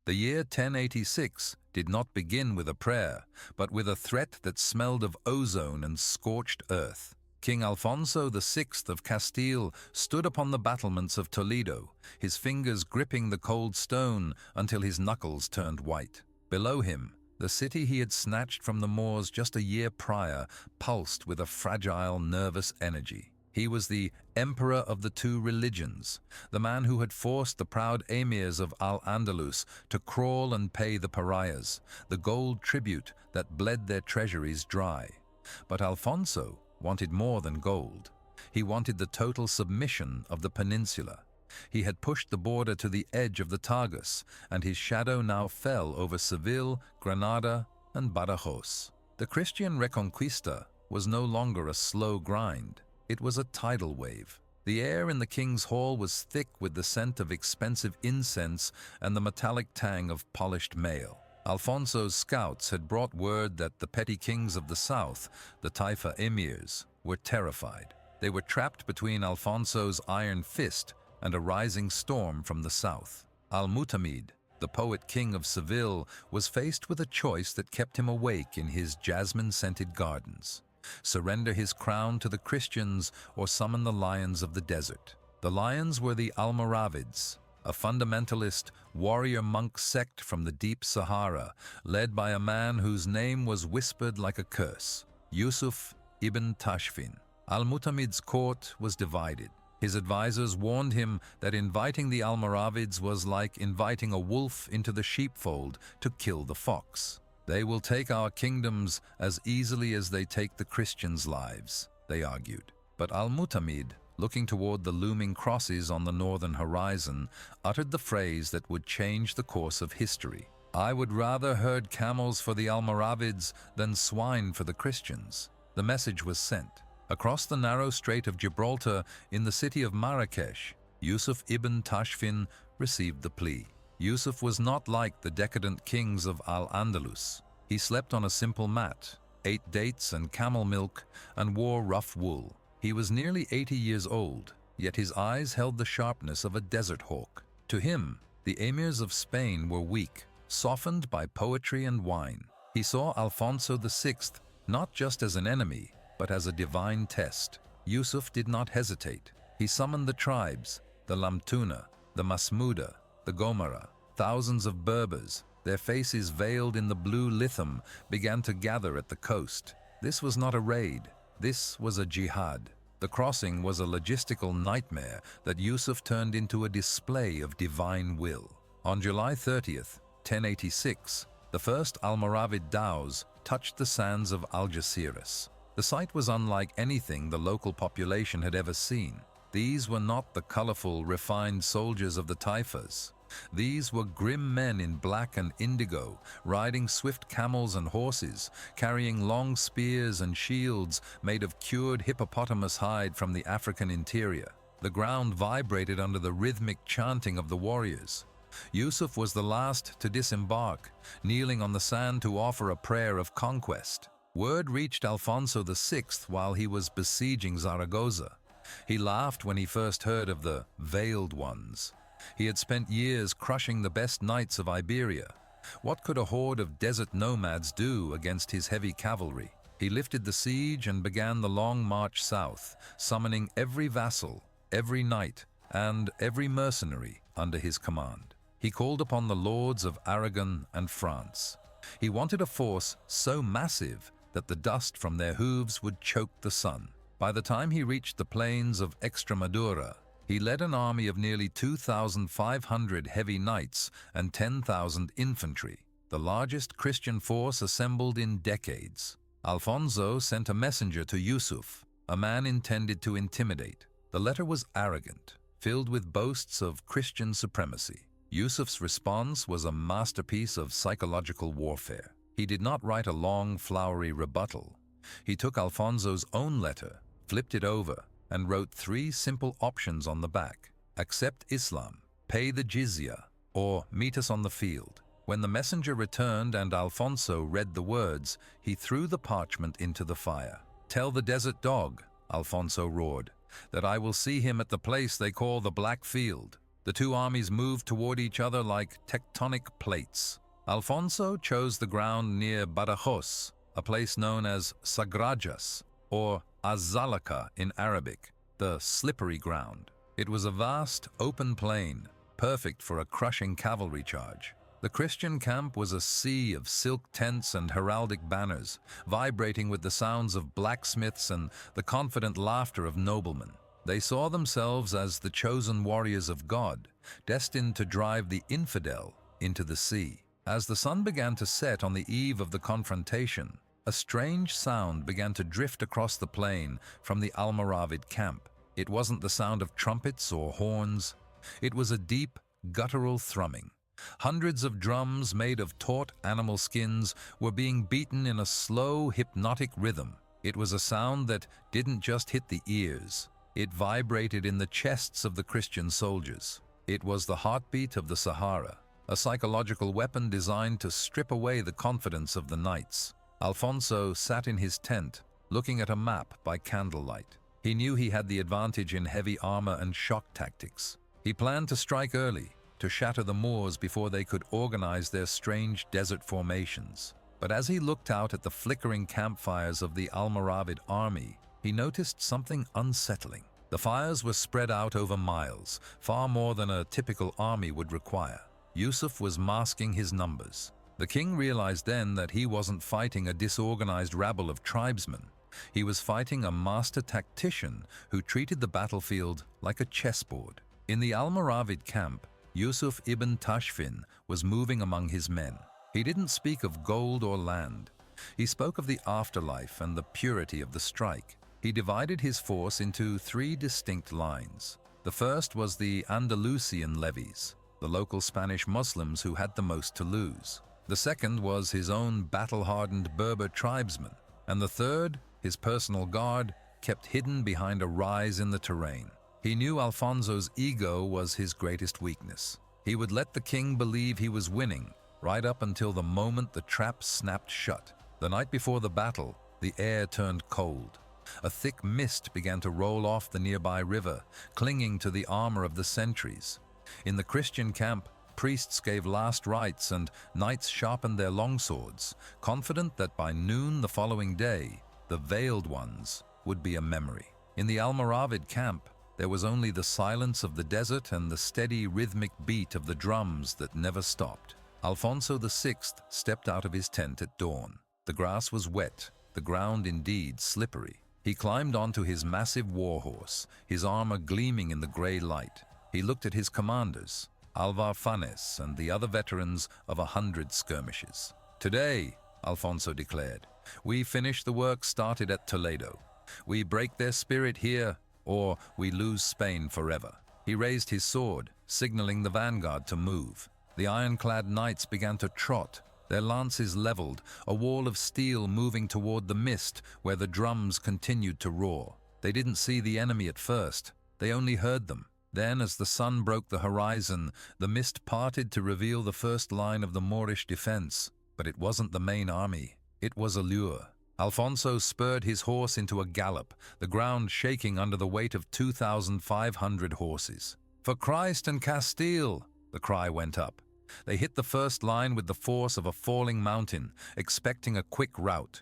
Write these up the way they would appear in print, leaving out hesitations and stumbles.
The year 1086 did not begin with a prayer, but with a threat that smelled of ozone and scorched earth. King Alfonso VI of Castile stood upon the battlements of Toledo, his fingers gripping the cold stone until his knuckles turned white. Below him, the city he had snatched from the Moors just a year prior pulsed with a fragile, nervous energy. He was the emperor of the two religions, the man who had forced the proud emirs of Al-Andalus to crawl and pay the pariahs, the gold tribute that bled their treasuries dry. But Alfonso wanted more than gold. He wanted the total submission of the peninsula. He had pushed the border to the edge of the Tagus, and his shadow now fell over Seville, Granada, and Badajoz. The Christian Reconquista was no longer a slow grind. It was a tidal wave. The air in the king's hall was thick with the scent of expensive incense and the metallic tang of polished mail. Alfonso's scouts had brought word that the petty kings of the south, the Taifa emirs, were terrified. They were trapped between Alfonso's iron fist and a rising storm from the south. Al-Mutamid, the poet king of Seville, was faced with a choice that kept him awake in his jasmine-scented gardens: surrender his crown to the Christians or summon the lions of the desert. The lions were the Almoravids, a fundamentalist warrior monk sect from the deep Sahara, led by a man whose name was whispered like a curse: Yusuf ibn Tashfin. Al-Mutamid's court was divided. His advisors warned him that inviting the Almoravids was like inviting a wolf into the sheepfold to kill the fox. They will take our kingdoms as easily as they take the Christians' lives, they argued. But Al-Mutamid, looking toward the looming crosses on the northern horizon, uttered the phrase that would change the course of history: "I would rather herd camels for the Almoravids than swine for the Christians." The message was sent. Across the narrow Strait of Gibraltar, in the city of Marrakesh, Yusuf ibn Tashfin received the plea. Yusuf was not like the decadent kings of Al-Andalus. He slept on a simple mat, ate dates and camel milk, and wore rough wool. He was nearly 80 years old, yet his eyes held the sharpness of a desert hawk. To him, the emirs of Spain were weak, softened by poetry and wine. He saw Alfonso VI not just as an enemy, but as a divine test. Yusuf did not hesitate. He summoned the tribes, the Lamtuna, the Masmuda, the Gomara. Thousands of Berbers, their faces veiled in the blue litham, began to gather at the coast. This was not a raid. This was a jihad. The crossing was a logistical nightmare that Yusuf turned into a display of divine will. On July 30th, 1086, the first Almoravid dhows touched the sands of Algeciras. The sight was unlike anything the local population had ever seen. These were not the colorful, refined soldiers of the Taifas. These were grim men in black and indigo, riding swift camels and horses, carrying long spears and shields made of cured hippopotamus hide from the African interior. The ground vibrated under the rhythmic chanting of the warriors. Yusuf was the last to disembark, kneeling on the sand to offer a prayer of conquest. Word reached Alfonso VI while he was besieging Zaragoza. He laughed when he first heard of the Veiled Ones. He had spent years crushing the best knights of Iberia. What could a horde of desert nomads do against his heavy cavalry? He lifted the siege and began the long march south, summoning every vassal, every knight, and every mercenary under his command. He called upon the lords of Aragon and France. He wanted a force so massive that the dust from their hooves would choke the sun. By the time he reached the plains of Extremadura, he led an army of nearly 2,500 heavy knights and 10,000 infantry, the largest Christian force assembled in decades. Alfonso sent a messenger to Yusuf, a man intended to intimidate. The letter was arrogant, filled with boasts of Christian supremacy. Yusuf's response was a masterpiece of psychological warfare. He did not write a long, flowery rebuttal. He took Alfonso's own letter, flipped it over, and wrote 3 simple options on the back: accept Islam, pay the jizya, or meet us on the field. When the messenger returned and Alfonso read the words, he threw the parchment into the fire. "Tell the desert dog," Alfonso roared, "that I will see him at the place they call the Black Field." The two armies moved toward each other like tectonic plates. Alfonso chose the ground near Badajoz, a place known as Sagrajas, or Az-Zallaqah in Arabic, the slippery ground. It was a vast, open plain, perfect for a crushing cavalry charge. The Christian camp was a sea of silk tents and heraldic banners, vibrating with the sounds of blacksmiths and the confident laughter of noblemen. They saw themselves as the chosen warriors of God, destined to drive the infidel into the sea. As the sun began to set on the eve of the confrontation, a strange sound began to drift across the plain from the Almoravid camp. It wasn't the sound of trumpets or horns. It was a deep, guttural thrumming. Hundreds of drums made of taut animal skins were being beaten in a slow, hypnotic rhythm. It was a sound that didn't just hit the ears. It vibrated in the chests of the Christian soldiers. It was the heartbeat of the Sahara, a psychological weapon designed to strip away the confidence of the knights. Alfonso sat in his tent, looking at a map by candlelight. He knew he had the advantage in heavy armor and shock tactics. He planned to strike early, to shatter the Moors before they could organize their strange desert formations. But as he looked out at the flickering campfires of the Almoravid army, he noticed something unsettling. The fires were spread out over miles, far more than a typical army would require. Yusuf was masking his numbers. The king realized then that he wasn't fighting a disorganized rabble of tribesmen. He was fighting a master tactician who treated the battlefield like a chessboard. In the Almoravid camp, Yusuf ibn Tashfin was moving among his men. He didn't speak of gold or land. He spoke of the afterlife and the purity of the strike. He divided his force into three distinct lines. The first was the Andalusian levies, the local Spanish Muslims who had the most to lose. The second was his own battle-hardened Berber tribesmen. And the third, his personal guard, kept hidden behind a rise in the terrain. He knew Alfonso's ego was his greatest weakness. He would let the king believe he was winning, right up until the moment the trap snapped shut. The night before the battle, the air turned cold. A thick mist began to roll off the nearby river, clinging to the armor of the sentries. In the Christian camp, priests gave last rites and knights sharpened their longswords, confident that by noon the following day, the veiled ones would be a memory. In the Almoravid camp, there was only the silence of the desert and the steady rhythmic beat of the drums that never stopped. Alfonso VI stepped out of his tent at dawn. The grass was wet, the ground indeed slippery. He climbed onto his massive warhorse, his armor gleaming in the gray light. He looked at his commanders, Alvar Fanez and the other veterans of 100 skirmishes. "Today," Alfonso declared, "we finish the work started at Toledo. We break their spirit here, or we lose Spain forever." He raised his sword, signaling the vanguard to move. The ironclad knights began to trot, their lances leveled, a wall of steel moving toward the mist where the drums continued to roar. They didn't see the enemy at first, they only heard them. Then, as the sun broke the horizon, the mist parted to reveal the first line of the Moorish defense. But it wasn't the main army, it was a lure. Alfonso spurred his horse into a gallop, the ground shaking under the weight of 2,500 horses. "For Christ and Castile!" the cry went up. They hit the first line with the force of a falling mountain, expecting a quick rout.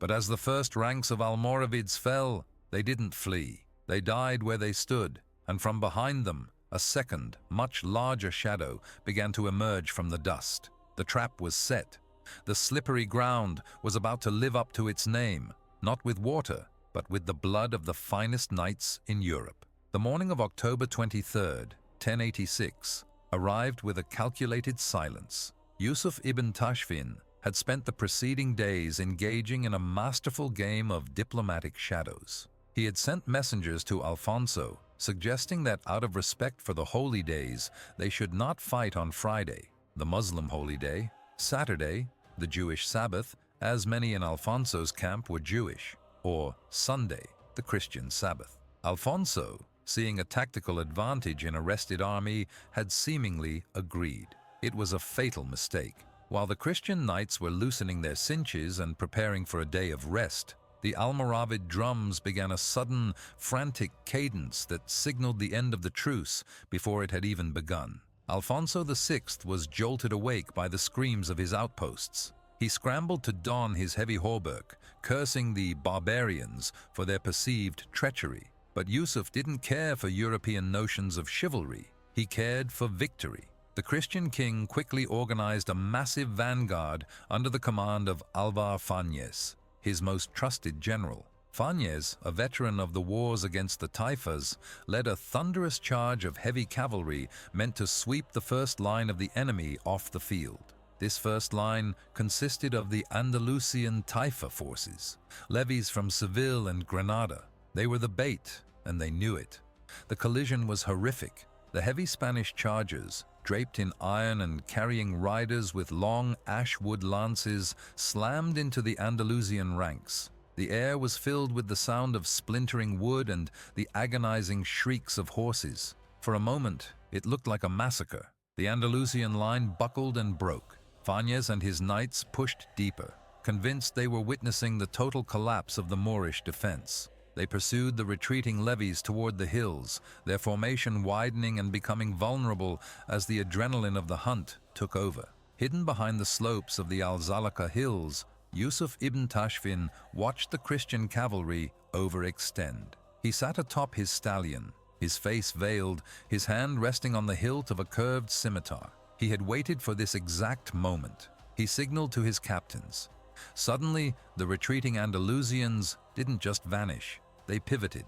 But as the first ranks of Almoravids fell, they didn't flee. They died where they stood, and from behind them, a second, much larger shadow began to emerge from the dust. The trap was set. The slippery ground was about to live up to its name, not with water, but with the blood of the finest knights in Europe. The morning of October 23rd, 1086, arrived with a calculated silence. Yusuf ibn Tashfin had spent the preceding days engaging in a masterful game of diplomatic shadows. He had sent messengers to Alfonso, suggesting that out of respect for the holy days, they should not fight on Friday, the Muslim holy day, Saturday, the Jewish Sabbath, as many in Alfonso's camp were Jewish, or Sunday, the Christian Sabbath. Alfonso, seeing a tactical advantage in a rested army, had seemingly agreed. It was a fatal mistake. While the Christian knights were loosening their cinches and preparing for a day of rest, The Almoravid drums began a sudden, frantic cadence that signaled the end of the truce before it had even begun. Alfonso VI was jolted awake by the screams of his outposts. He scrambled to don his heavy hauberk, cursing the barbarians for their perceived treachery. But Yusuf didn't care for European notions of chivalry. He cared for victory. The Christian king quickly organized a massive vanguard under the command of Alvar Farnese, his most trusted general. Farnese, a veteran of the wars against the Taifas, led a thunderous charge of heavy cavalry meant to sweep the first line of the enemy off the field. This first line consisted of the Andalusian Taifa forces, levies from Seville and Granada. They were the bait, and they knew it. The collision was horrific. The heavy Spanish chargers, draped in iron and carrying riders with long ash-wood lances, slammed into the Andalusian ranks. The air was filled with the sound of splintering wood and the agonizing shrieks of horses. For a moment, it looked like a massacre. The Andalusian line buckled and broke. Farnese and his knights pushed deeper, convinced they were witnessing the total collapse of the Moorish defense. They pursued the retreating levies toward the hills, their formation widening and becoming vulnerable as the adrenaline of the hunt took over. Hidden behind the slopes of the Az-Zallaqah hills, Yusuf ibn Tashfin watched the Christian cavalry overextend. He sat atop his stallion, his face veiled, his hand resting on the hilt of a curved scimitar. He had waited for this exact moment. He signaled to his captains. Suddenly, the retreating Andalusians didn't just vanish. They pivoted.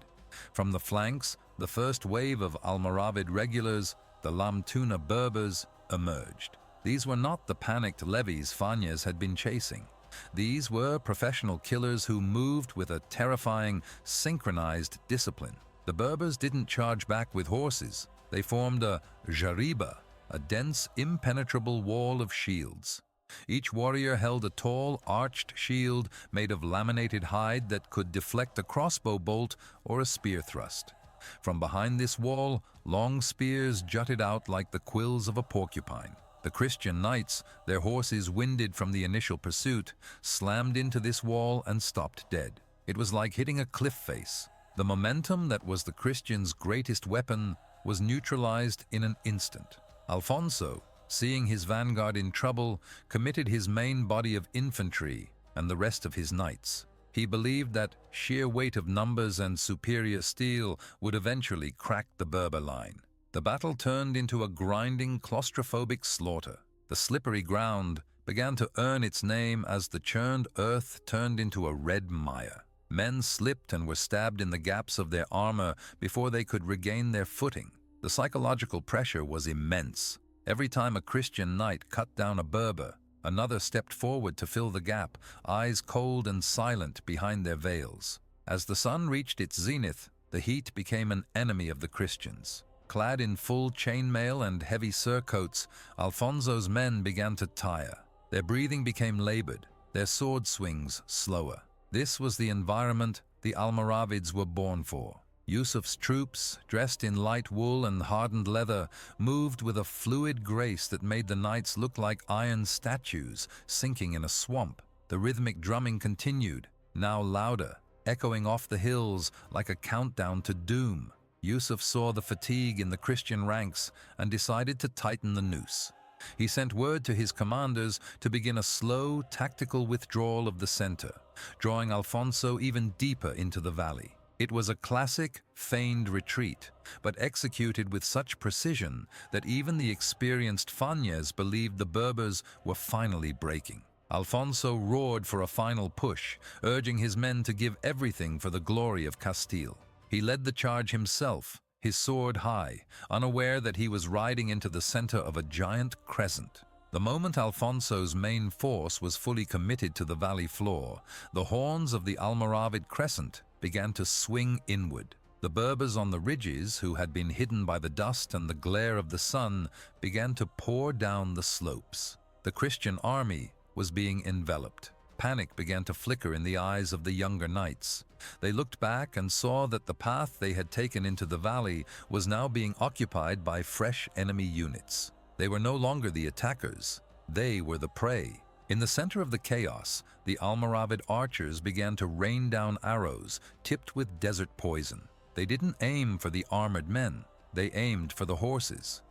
From the flanks, the first wave of Almoravid regulars, the Lamtuna Berbers, emerged. These were not the panicked levies Farnese had been chasing. These were professional killers who moved with a terrifying, synchronized discipline. The Berbers didn't charge back with horses. They formed a jariba, a dense, impenetrable wall of shields. Each warrior held a tall, arched shield made of laminated hide that could deflect a crossbow bolt or a spear thrust. From behind this wall, long spears jutted out like the quills of a porcupine. The Christian knights, their horses winded from the initial pursuit, slammed into this wall and stopped dead. It was like hitting a cliff face. The momentum that was the Christians' greatest weapon was neutralized in an instant. Alfonso, seeing his vanguard in trouble, committed his main body of infantry and the rest of his knights. He believed that sheer weight of numbers and superior steel would eventually crack the Berber line. The battle turned into a grinding, claustrophobic slaughter. The slippery ground began to earn its name as the churned earth turned into a red mire. Men slipped and were stabbed in the gaps of their armor before they could regain their footing. The psychological pressure was immense. Every time a Christian knight cut down a Berber, another stepped forward to fill the gap, eyes cold and silent behind their veils. As the sun reached its zenith, the heat became an enemy of the Christians. Clad in full chainmail and heavy surcoats, Alfonso's men began to tire. Their breathing became labored, their sword swings slower. This was the environment the Almoravids were born for. Yusuf's troops, dressed in light wool and hardened leather, moved with a fluid grace that made the knights look like iron statues sinking in a swamp. The rhythmic drumming continued, now louder, echoing off the hills like a countdown to doom. Yusuf saw the fatigue in the Christian ranks and decided to tighten the noose. He sent word to his commanders to begin a slow, tactical withdrawal of the center, drawing Alfonso even deeper into the valley. It was a classic, feigned retreat, but executed with such precision that even the experienced Farnese believed the Berbers were finally breaking. Alfonso roared for a final push, urging his men to give everything for the glory of Castile. He led the charge himself, his sword high, unaware that he was riding into the center of a giant crescent. The moment Alfonso's main force was fully committed to the valley floor, the horns of the Almoravid crescent began to swing inward. The Berbers on the ridges, who had been hidden by the dust and the glare of the sun, began to pour down the slopes. The Christian army was being enveloped. Panic began to flicker in the eyes of the younger knights. They looked back and saw that the path they had taken into the valley was now being occupied by fresh enemy units. They were no longer the attackers. They were the prey. In the center of the chaos, the Almoravid archers began to rain down arrows tipped with desert poison. They didn't aim for the armored men, they aimed for the horses.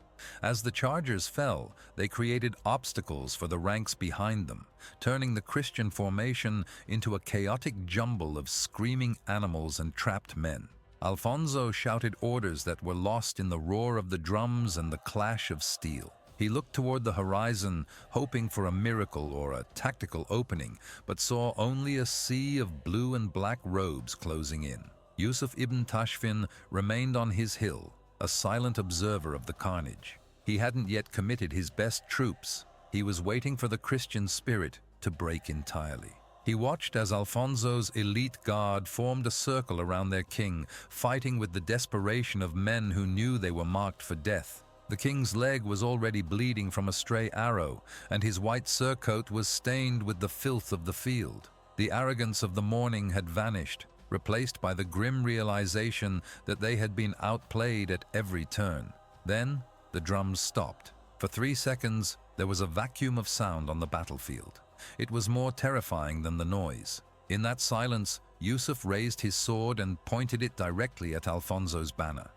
As the chargers fell, they created obstacles for the ranks behind them, turning the Christian formation into a chaotic jumble of screaming animals and trapped men. Alfonso shouted orders that were lost in the roar of the drums and the clash of steel. He looked toward the horizon, hoping for a miracle or a tactical opening, but saw only a sea of blue and black robes closing in. Yusuf ibn Tashfin remained on his hill, a silent observer of the carnage. He hadn't yet committed his best troops. He was waiting for the Christian spirit to break entirely. He watched as Alfonso's elite guard formed a circle around their king, fighting with the desperation of men who knew they were marked for death. The king's leg was already bleeding from a stray arrow, and his white surcoat was stained with the filth of the field. The arrogance of the morning had vanished, replaced by the grim realization that they had been outplayed at every turn. Then, the drums stopped. For 3 seconds, there was a vacuum of sound on the battlefield. It was more terrifying than the noise. In that silence, Yusuf raised his sword and pointed it directly at Alfonso's banner.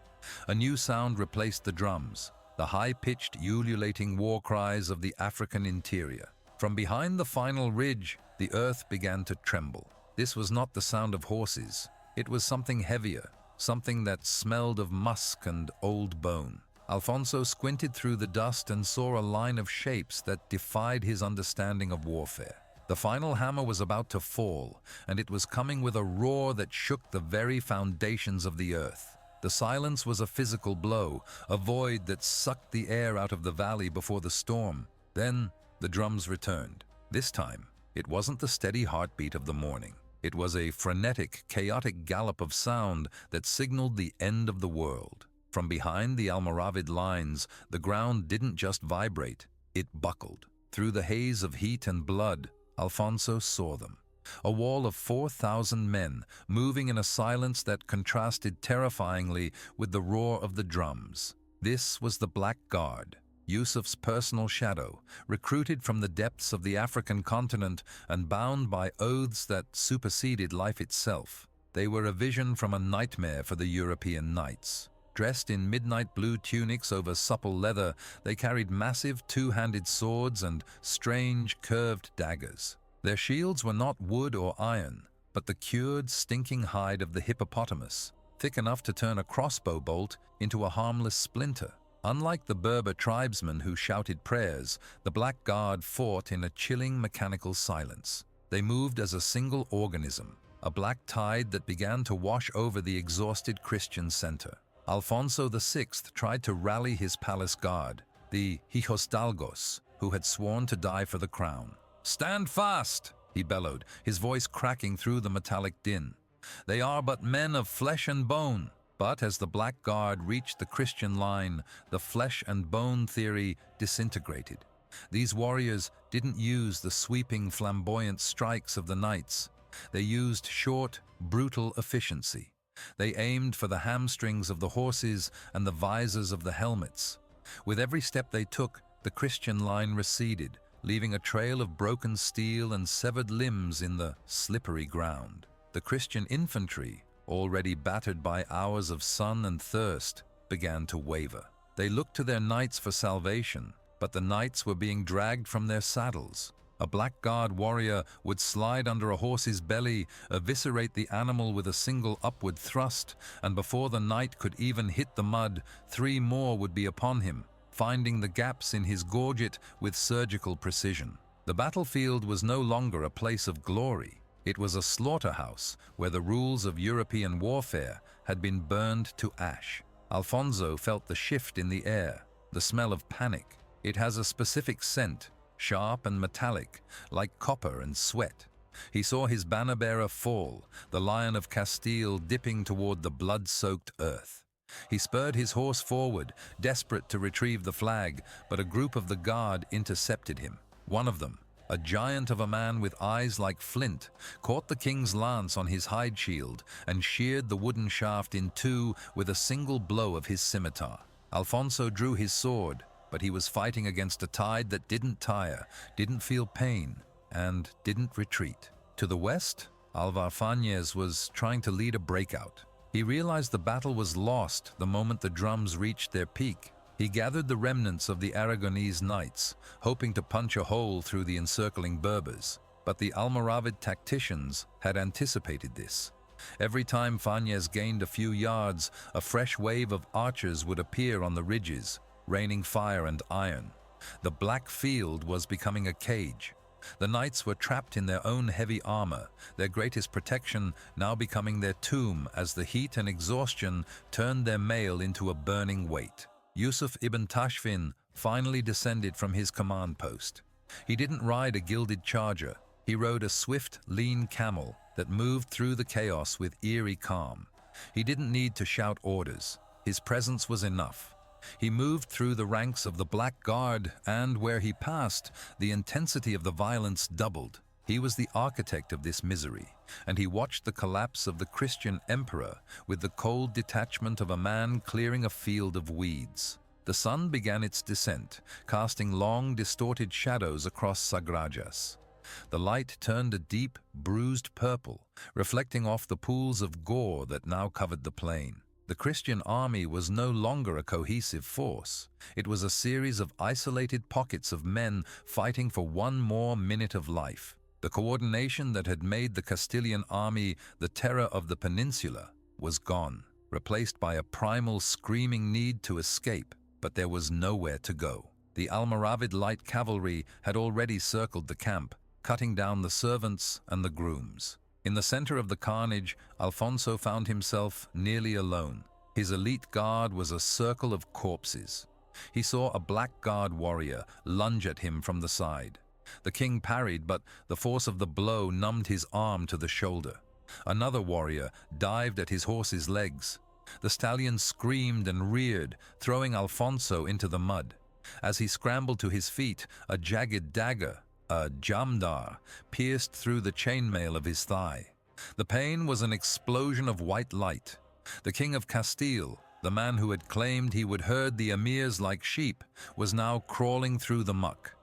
A new sound replaced the drums, the high-pitched, ululating war cries of the African interior. From behind the final ridge, the earth began to tremble. This was not the sound of horses. It was something heavier, something that smelled of musk and old bone. Alfonso squinted through the dust and saw a line of shapes that defied his understanding of warfare. The final hammer was about to fall, and it was coming with a roar that shook the very foundations of the earth. The silence was a physical blow, a void that sucked the air out of the valley before the storm. Then, the drums returned. This time, it wasn't the steady heartbeat of the morning. It was a frenetic, chaotic gallop of sound that signaled the end of the world. From behind the Almoravid lines, the ground didn't just vibrate, it buckled. Through the haze of heat and blood, Alfonso saw them. A wall of 4,000 men, moving in a silence that contrasted terrifyingly with the roar of the drums. This was the Black Guard, Yusuf's personal shadow, recruited from the depths of the African continent and bound by oaths that superseded life itself. They were a vision from a nightmare for the European knights. Dressed in midnight blue tunics over supple leather, they carried massive two-handed swords and strange, curved daggers. Their shields were not wood or iron, but the cured, stinking hide of the hippopotamus, thick enough to turn a crossbow bolt into a harmless splinter. Unlike the Berber tribesmen who shouted prayers, the Black Guard fought in a chilling mechanical silence. They moved as a single organism, a black tide that began to wash over the exhausted Christian center. Alfonso VI tried to rally his palace guard, the hijos, who had sworn to die for the crown. "Stand fast!" he bellowed, his voice cracking through the metallic din. "They are but men of flesh and bone." But as the Black Guard reached the Christian line, the flesh and bone theory disintegrated. These warriors didn't use the sweeping, flamboyant strikes of the knights. They used short, brutal efficiency. They aimed for the hamstrings of the horses and the visors of the helmets. With every step they took, the Christian line receded, leaving a trail of broken steel and severed limbs in the slippery ground. The Christian infantry, already battered by hours of sun and thirst, began to waver. They looked to their knights for salvation, but the knights were being dragged from their saddles. A Black Guard warrior would slide under a horse's belly, eviscerate the animal with a single upward thrust, and before the knight could even hit the mud, 3 more would be upon him, finding the gaps in his gorget with surgical precision. The battlefield was no longer a place of glory. It was a slaughterhouse where the rules of European warfare had been burned to ash. Alfonso felt the shift in the air, the smell of panic. It has a specific scent, sharp and metallic, like copper and sweat. He saw his banner-bearer fall, the Lion of Castile dipping toward the blood-soaked earth. He spurred his horse forward, desperate to retrieve the flag, but a group of the guard intercepted him. One of them, a giant of a man with eyes like flint, caught the king's lance on his hide shield and sheared the wooden shaft in 2 with a single blow of his scimitar. Alfonso drew his sword, but he was fighting against a tide that didn't tire, didn't feel pain, and didn't retreat. To the west, Alvar Fanez was trying to lead a breakout. He realized the battle was lost the moment the drums reached their peak. He gathered the remnants of the Aragonese knights, hoping to punch a hole through the encircling Berbers. But the Almoravid tacticians had anticipated this. Every time Fanez gained a few yards, a fresh wave of archers would appear on the ridges, raining fire and iron. The black field was becoming a cage. The knights were trapped in their own heavy armor, their greatest protection now becoming their tomb as the heat and exhaustion turned their mail into a burning weight. Yusuf ibn Tashfin finally descended from his command post. He didn't ride a gilded charger. He rode a swift, lean camel that moved through the chaos with eerie calm. He didn't need to shout orders. His presence was enough. He moved through the ranks of the Black Guard, and where he passed, the intensity of the violence doubled. He was the architect of this misery, and he watched the collapse of the Christian emperor with the cold detachment of a man clearing a field of weeds. The sun began its descent, casting long, distorted shadows across Sagrajas. The light turned a deep, bruised purple, reflecting off the pools of gore that now covered the plain. The Christian army was no longer a cohesive force. It was a series of isolated pockets of men fighting for one more minute of life. The coordination that had made the Castilian army the terror of the peninsula was gone, replaced by a primal screaming need to escape, but there was nowhere to go. The Almoravid light cavalry had already circled the camp, cutting down the servants and the grooms. In the center of the carnage, Alfonso found himself nearly alone. His elite guard was a circle of corpses. He saw a black guard warrior lunge at him from the side. The king parried, but the force of the blow numbed his arm to the shoulder. Another warrior dived at his horse's legs. The stallion screamed and reared, throwing Alfonso into the mud. As he scrambled to his feet, a jagged dagger, a jamdar, pierced through the chainmail of his thigh. The pain was an explosion of white light. The King of Castile, the man who had claimed he would herd the emirs like sheep, was now crawling through the muck.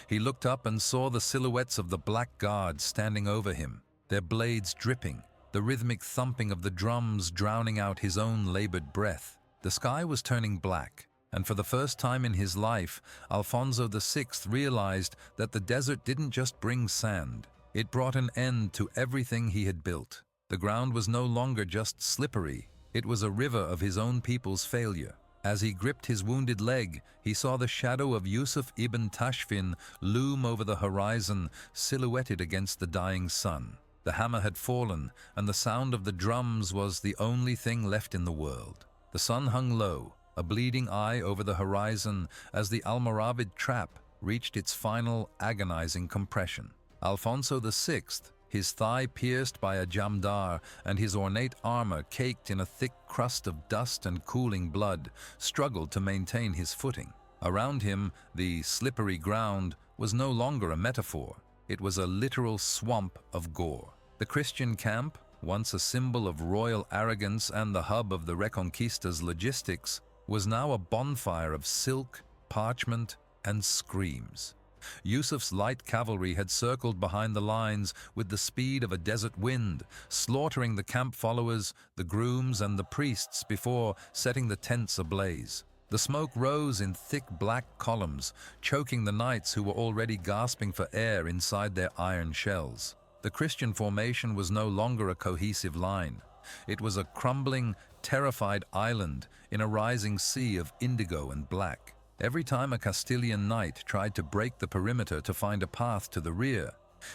He looked up and saw the silhouettes of the Black Guard standing over him, their blades dripping, the rhythmic thumping of the drums drowning out his own labored breath. The sky was turning black, and for the first time in his life, Alfonso VI realized that the desert didn't just bring sand. It brought an end to everything he had built. The ground was no longer just slippery. It was a river of his own people's failure. As he gripped his wounded leg, he saw the shadow of Yusuf ibn Tashfin loom over the horizon, silhouetted against the dying sun. The hammer had fallen, and the sound of the drums was the only thing left in the world. The sun hung low, a bleeding eye over the horizon, as the Almoravid trap reached its final agonizing compression. Alfonso VI, his thigh pierced by a jamdar and his ornate armor caked in a thick crust of dust and cooling blood, struggled to maintain his footing. Around him, the slippery ground was no longer a metaphor. It was a literal swamp of gore. The Christian camp, once a symbol of royal arrogance and the hub of the Reconquista's logistics, was now a bonfire of silk, parchment, and screams. Yusuf's light cavalry had circled behind the lines with the speed of a desert wind, slaughtering the camp followers, the grooms, and the priests before setting the tents ablaze. The smoke rose in thick black columns, choking the knights who were already gasping for air inside their iron shells. The Christian formation was no longer a cohesive line. It was a crumbling, terrified island in a rising sea of indigo and black. Every time a Castilian knight tried to break the perimeter to find a path to the rear,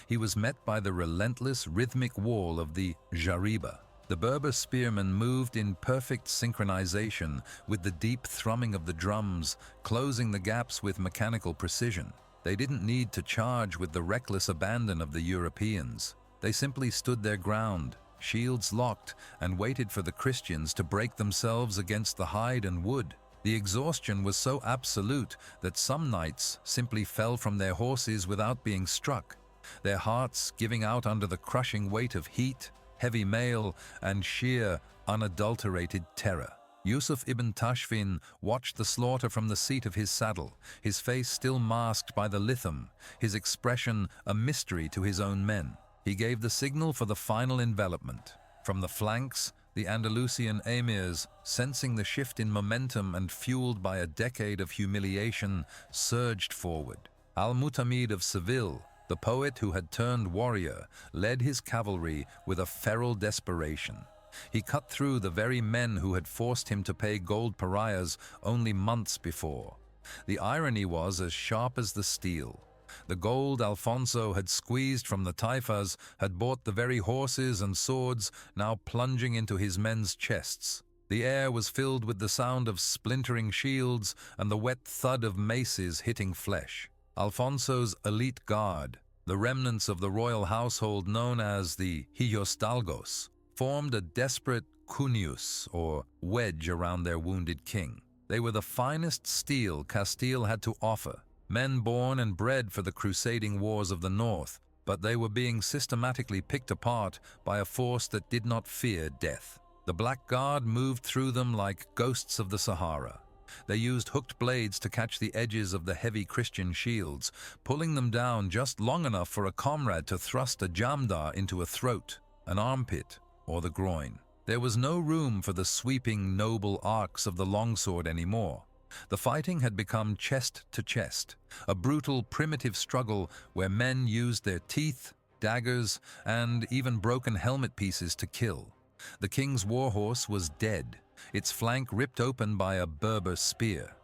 he was met by the relentless rhythmic wall of the Jariba. The Berber spearmen moved in perfect synchronization with the deep thrumming of the drums, closing the gaps with mechanical precision. They didn't need to charge with the reckless abandon of the Europeans. They simply stood their ground, shields locked, and waited for the Christians to break themselves against the hide and wood. The exhaustion was so absolute that some knights simply fell from their horses without being struck, their hearts giving out under the crushing weight of heat, heavy mail, and sheer, unadulterated terror. Yusuf ibn Tashfin watched the slaughter from the seat of his saddle, his face still masked by the litham, his expression a mystery to his own men. He gave the signal for the final envelopment. From the flanks, the Andalusian emirs, sensing the shift in momentum and fueled by a decade of humiliation, surged forward. Al-Mutamid of Seville, the poet who had turned warrior, led his cavalry with a feral desperation. He cut through the very men who had forced him to pay gold pariahs only months before. The irony was as sharp as the steel. The gold Alfonso had squeezed from the taifas had bought the very horses and swords now plunging into his men's chests. The air was filled with the sound of splintering shields and the wet thud of maces hitting flesh. Alfonso's elite guard, the remnants of the royal household known as the hijosdalgos, formed a desperate cuneus, or wedge, around their wounded king. They were the finest steel Castile had to offer, men born and bred for the crusading wars of the north, but they were being systematically picked apart by a force that did not fear death. The Black Guard moved through them like ghosts of the Sahara. They used hooked blades to catch the edges of the heavy Christian shields, pulling them down just long enough for a comrade to thrust a jamdar into a throat, an armpit, or the groin. There was no room for the sweeping, noble arcs of the longsword anymore. The fighting had become chest to chest, a brutal, primitive struggle where men used their teeth, daggers, and even broken helmet pieces to kill. The king's warhorse was dead, its flank ripped open by a Berber spear.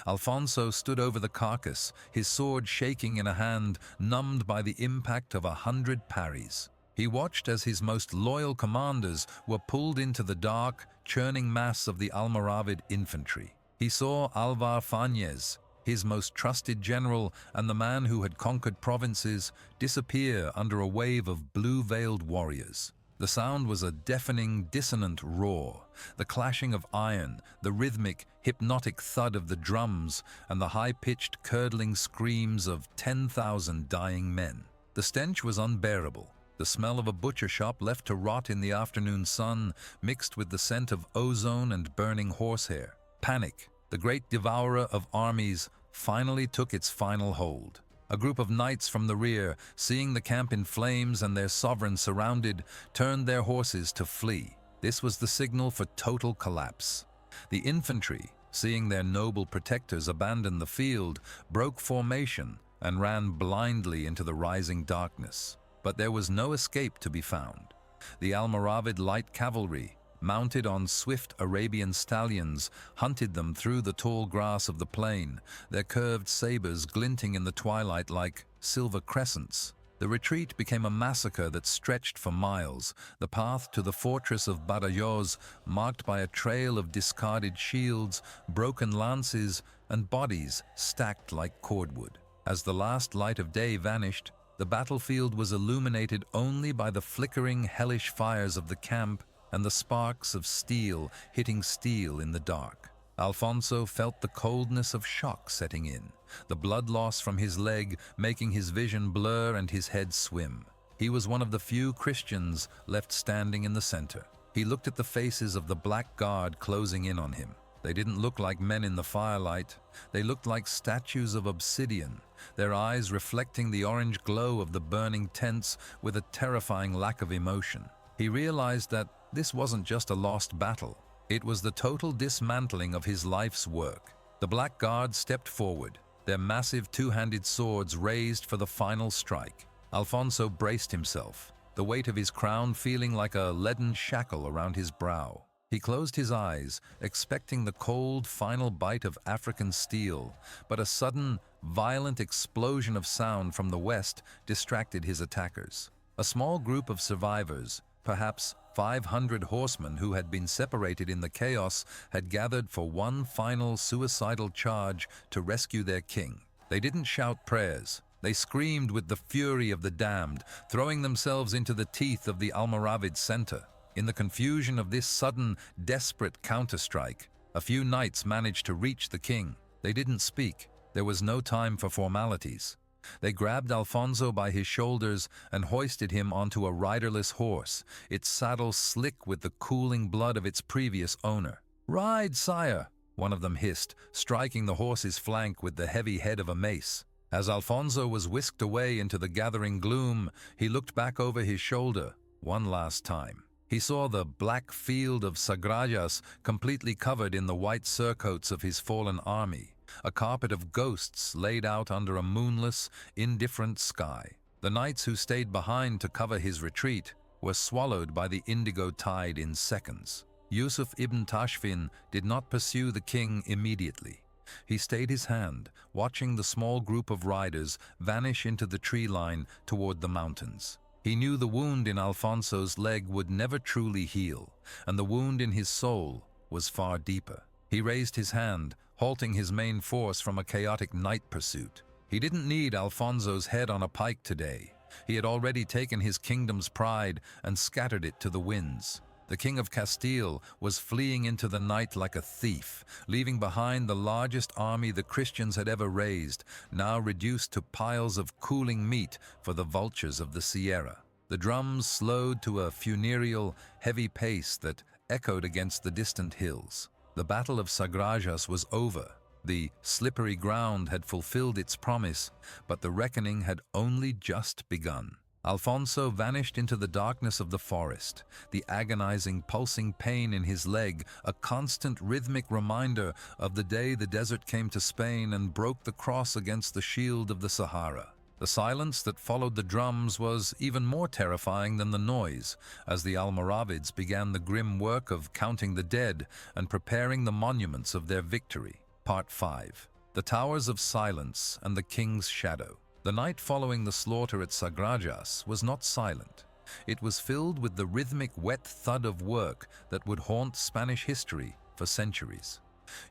Alfonso stood over the carcass, his sword shaking in a hand numbed by the impact of 100 parries. He watched as his most loyal commanders were pulled into the dark, churning mass of the Almoravid infantry. He saw Alvar Fañez, his most trusted general and the man who had conquered provinces, disappear under a wave of blue-veiled warriors. The sound was a deafening, dissonant roar, the clashing of iron, the rhythmic, hypnotic thud of the drums, and the high-pitched, curdling screams of 10,000 dying men. The stench was unbearable. The smell of a butcher shop left to rot in the afternoon sun, mixed with the scent of ozone and burning horsehair. Panic, the great devourer of armies, finally took its final hold. A group of knights from the rear, seeing the camp in flames and their sovereign surrounded, turned their horses to flee. This was the signal for total collapse. The infantry, seeing their noble protectors abandon the field, broke formation and ran blindly into the rising darkness. But there was no escape to be found. The Almoravid light cavalry, mounted on swift Arabian stallions, hunted them through the tall grass of the plain, their curved sabers glinting in the twilight like silver crescents. The retreat became a massacre that stretched for miles, the path to the fortress of Badajoz marked by a trail of discarded shields, broken lances, and bodies stacked like cordwood. As the last light of day vanished, the battlefield was illuminated only by the flickering, hellish fires of the camp and the sparks of steel hitting steel in the dark. Alfonso felt the coldness of shock setting in, the blood loss from his leg making his vision blur and his head swim. He was one of the few Christians left standing in the center. He looked at the faces of the Black Guard closing in on him. They didn't look like men in the firelight. They looked like statues of obsidian, their eyes reflecting the orange glow of the burning tents with a terrifying lack of emotion. He realized that this wasn't just a lost battle. It was the total dismantling of his life's work. The Black Guard stepped forward, their massive two-handed swords raised for the final strike. Alfonso braced himself, the weight of his crown feeling like a leaden shackle around his brow. He closed his eyes, expecting the cold, final bite of African steel, but a sudden, violent explosion of sound from the west distracted his attackers. A small group of survivors, perhaps 500 horsemen who had been separated in the chaos, had gathered for one final suicidal charge to rescue their king. They didn't shout prayers. They screamed with the fury of the damned, throwing themselves into the teeth of the Almoravid center. In the confusion of this sudden, desperate counterstrike, a few knights managed to reach the king. They didn't speak. There was no time for formalities. They grabbed Alfonso by his shoulders and hoisted him onto a riderless horse, its saddle slick with the cooling blood of its previous owner. "Ride, sire," one of them hissed, striking the horse's flank with the heavy head of a mace. As Alfonso was whisked away into the gathering gloom, he looked back over his shoulder one last time. He saw the black field of Sagrajas completely covered in the white surcoats of his fallen army, a carpet of ghosts laid out under a moonless, indifferent sky. The knights who stayed behind to cover his retreat were swallowed by the indigo tide in seconds. Yusuf ibn Tashfin did not pursue the king immediately. He stayed his hand, watching the small group of riders vanish into the tree line toward the mountains. He knew the wound in Alfonso's leg would never truly heal, and the wound in his soul was far deeper. He raised his hand, halting his main force from a chaotic night pursuit. He didn't need Alfonso's head on a pike today. He had already taken his kingdom's pride and scattered it to the winds. The King of Castile was fleeing into the night like a thief, leaving behind the largest army the Christians had ever raised, now reduced to piles of cooling meat for the vultures of the Sierra. The drums slowed to a funereal, heavy pace that echoed against the distant hills. The Battle of Sagrajas was over. The slippery ground had fulfilled its promise, but the reckoning had only just begun. Alfonso vanished into the darkness of the forest, the agonizing, pulsing pain in his leg, a constant rhythmic reminder of the day the desert came to Spain and broke the cross against the shield of the Sahara. The silence that followed the drums was even more terrifying than the noise, as the Almoravids began the grim work of counting the dead and preparing the monuments of their victory. Part 5. The Towers of Silence and the King's Shadow. The night following the slaughter at Sagrajas was not silent. It was filled with the rhythmic wet thud of work that would haunt Spanish history for centuries.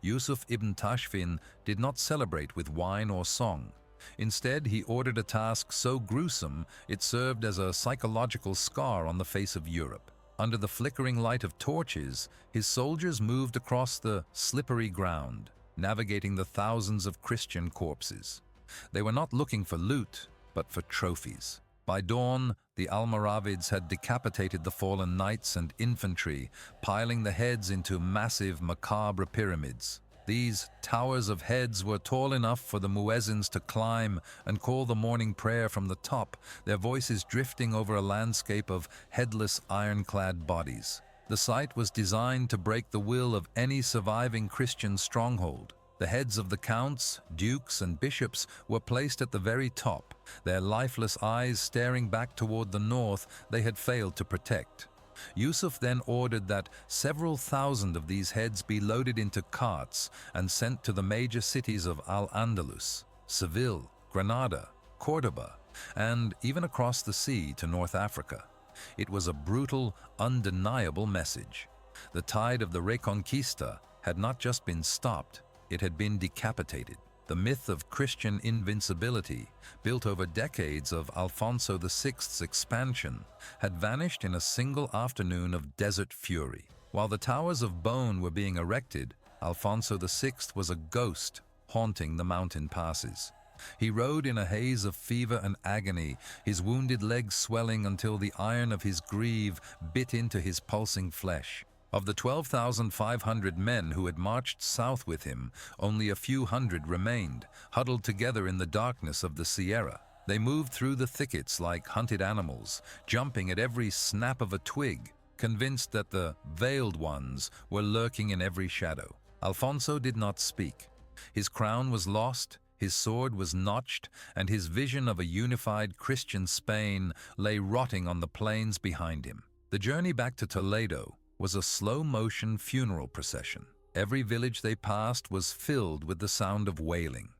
Yusuf ibn Tashfin did not celebrate with wine or song. Instead, he ordered a task so gruesome it served as a psychological scar on the face of Europe. Under the flickering light of torches, his soldiers moved across the slippery ground, navigating the thousands of Christian corpses. They were not looking for loot, but for trophies. By dawn, the Almoravids had decapitated the fallen knights and infantry, piling the heads into massive, macabre pyramids. These towers of heads were tall enough for the muezzins to climb and call the morning prayer from the top, their voices drifting over a landscape of headless, ironclad bodies. The site was designed to break the will of any surviving Christian stronghold. The heads of the counts, dukes, and bishops were placed at the very top, their lifeless eyes staring back toward the north they had failed to protect. Yusuf then ordered that several thousand of these heads be loaded into carts and sent to the major cities of Al-Andalus, Seville, Granada, Cordoba, and even across the sea to North Africa. It was a brutal, undeniable message. The tide of the Reconquista had not just been stopped, it had been decapitated. The myth of Christian invincibility, built over decades of Alfonso VI's expansion, had vanished in a single afternoon of desert fury. While the towers of bone were being erected, Alfonso VI was a ghost haunting the mountain passes. He rode in a haze of fever and agony, his wounded legs swelling until the iron of his greave bit into his pulsing flesh. Of the 12,500 men who had marched south with him, only a few hundred remained, huddled together in the darkness of the Sierra. They moved through the thickets like hunted animals, jumping at every snap of a twig, convinced that the veiled ones were lurking in every shadow. Alfonso did not speak. His crown was lost, his sword was notched, and his vision of a unified Christian Spain lay rotting on the plains behind him. The journey back to Toledo was a slow-motion funeral procession. Every village they passed was filled with the sound of wailing.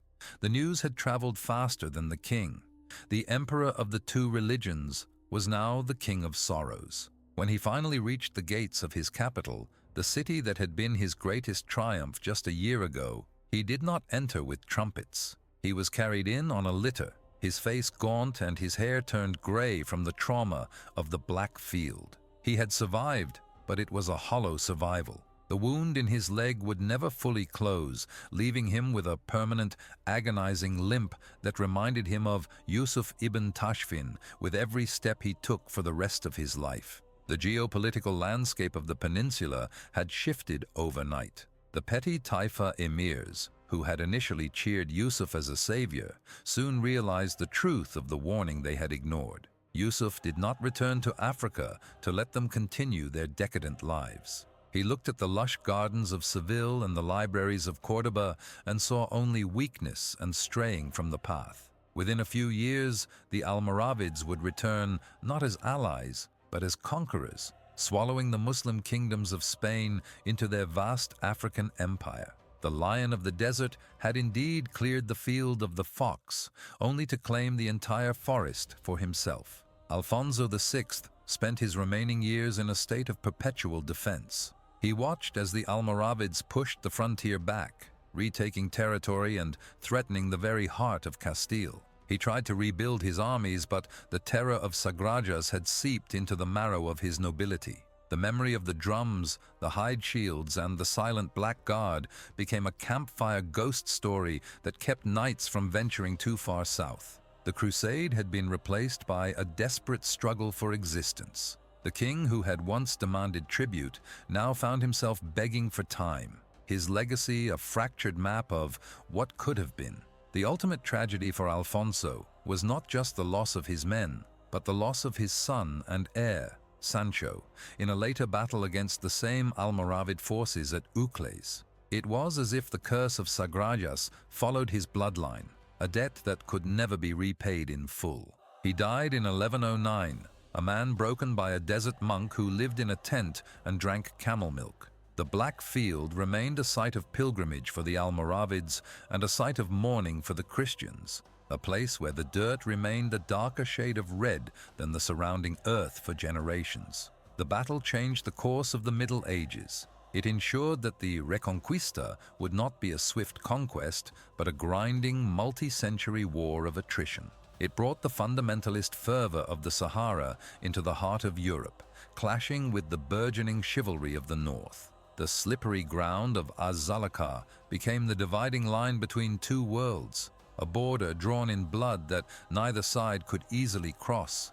The news had traveled faster than the king. The emperor of the two religions was now the king of sorrows. When he finally reached the gates of his capital, the city that had been his greatest triumph just a year ago, he did not enter with trumpets. He was carried in on a litter, his face gaunt and his hair turned gray from the trauma of the Black Field. He had survived, but it was a hollow survival. The wound in his leg would never fully close, leaving him with a permanent, agonizing limp that reminded him of Yusuf ibn Tashfin with every step he took for the rest of his life. The geopolitical landscape of the peninsula had shifted overnight. The petty Taifa emirs, who had initially cheered Yusuf as a savior, soon realized the truth of the warning they had ignored. Yusuf did not return to Africa to let them continue their decadent lives. He looked at the lush gardens of Seville and the libraries of Córdoba and saw only weakness and straying from the path. Within a few years, the Almoravids would return not as allies, but as conquerors, swallowing the Muslim kingdoms of Spain into their vast African empire. The lion of the desert had indeed cleared the field of the fox, only to claim the entire forest for himself. Alfonso VI spent his remaining years in a state of perpetual defense. He watched as the Almoravids pushed the frontier back, retaking territory and threatening the very heart of Castile. He tried to rebuild his armies, but the terror of Sagrajas had seeped into the marrow of his nobility. The memory of the drums, the hide shields, and the silent black guard became a campfire ghost story that kept knights from venturing too far south. The crusade had been replaced by a desperate struggle for existence. The king who had once demanded tribute now found himself begging for time, his legacy a fractured map of what could have been. The ultimate tragedy for Alfonso was not just the loss of his men, but the loss of his son and heir, Sancho, in a later battle against the same Almoravid forces at Ucles. It was as if the curse of Sagrajas followed his bloodline, a debt that could never be repaid in full. He died in 1109, a man broken by a desert monk who lived in a tent and drank camel milk. The Black Field remained a site of pilgrimage for the Almoravids and a site of mourning for the Christians, a place where the dirt remained a darker shade of red than the surrounding earth for generations. The battle changed the course of the Middle Ages. It ensured that the Reconquista would not be a swift conquest, but a grinding, multi-century war of attrition. It brought the fundamentalist fervor of the Sahara into the heart of Europe, clashing with the burgeoning chivalry of the north. The slippery ground of Az-Zallaqah became the dividing line between two worlds, a border drawn in blood that neither side could easily cross.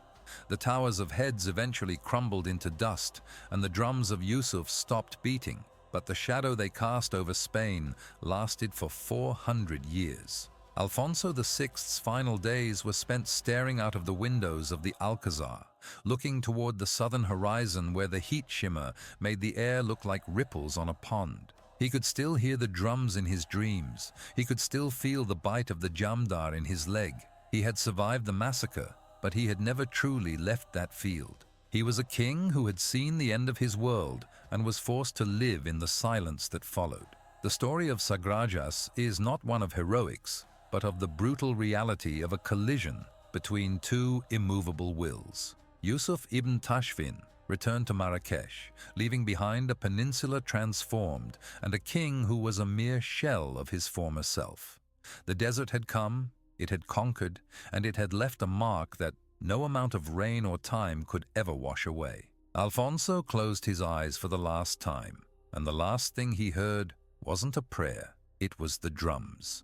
The towers of heads eventually crumbled into dust, and the drums of Yusuf stopped beating, but the shadow they cast over Spain lasted for 400 years. Alfonso VI's final days were spent staring out of the windows of the Alcazar, looking toward the southern horizon where the heat shimmer made the air look like ripples on a pond. He could still hear the drums in his dreams. He could still feel the bite of the jamdar in his leg. He had survived the massacre, but he had never truly left that field. He was a king who had seen the end of his world and was forced to live in the silence that followed. The story of Sagrajas is not one of heroics, but of the brutal reality of a collision between two immovable wills. Yusuf ibn Tashfin returned to Marrakesh, leaving behind a peninsula transformed and a king who was a mere shell of his former self. The desert had come, it had conquered, and it had left a mark that no amount of rain or time could ever wash away. Alfonso closed his eyes for the last time, and the last thing he heard wasn't a prayer, it was the drums.